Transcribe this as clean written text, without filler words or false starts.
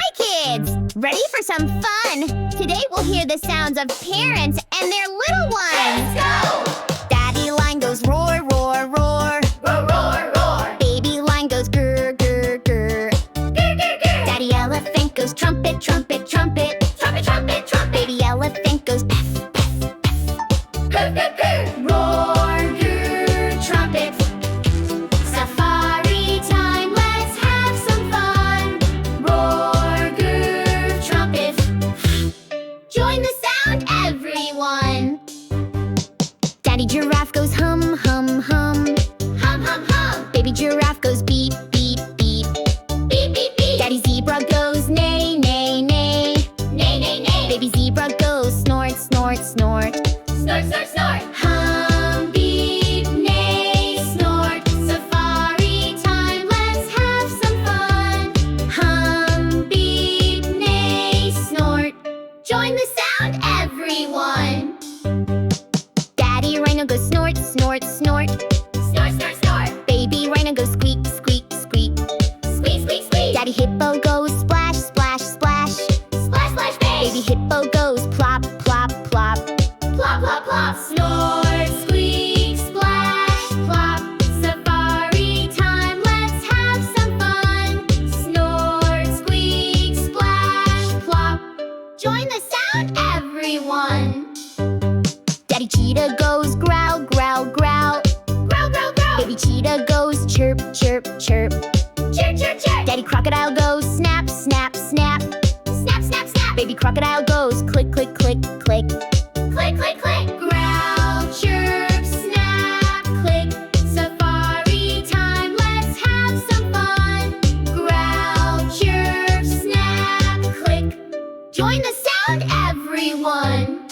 Hi kids! Ready for some fun? Today we'll hear the sounds of parents and their little ones. Let's go! Daddy lion goes roar, roar, roar. Roar, roar, roar. Baby lion goes grr, grr, grr. Grr, grr, grr. Daddy elephant goes trumpet, trumpet, trumpet. Trumpet, trumpet, trumpet. Baby elephant goes peff, peff, peff. Grr, grr, grr. Roar, grr, trumpet. Safari time, let's have some fun. Roar, grr, trumpet. Join the sound, everyone. Daddy giraffe goes hum, hum, hum. Hum, hum, hum. Baby giraffe goes beep, beep, beep. Beep, beep, beep. Daddy zebra goes neigh, neigh, neigh. Neigh, neigh, neigh. Baby zebra goes snort, snort, snort. Snort, snort, snort. Hum, beep, neigh, snort. Safari time, let's have some fun. Hum, beep, neigh, snort. Join the sound, everyone. Daddy rhino goes snort, snort, snort. Snort, snort, snort. Baby rhino goes squeak, squeak, squeak. Squeak, squeak, squeak. Daddy hippo goes splash, splash, splash. Splash, splash, bang. Baby hippo goes plop, plop, plop. Plop, plop, plop. Snort, squeak, splash, plop. Safari time, let's have some fun. Snort, squeak, splash, plop. Join the sound, everyone. Daddy cheetah goes growl, growl, growl. Growl, growl, growl. Baby cheetah goes chirp, chirp, chirp. Chirp, chirp, chirp. Daddy crocodile goes snap, snap, snap. Snap, snap, snap. Baby crocodile goes click, click, click, click. Click, click, click. Growl, chirp, snap, click. Safari time, let's have some fun. Growl, chirp, snap, click. Join the sound, everyone.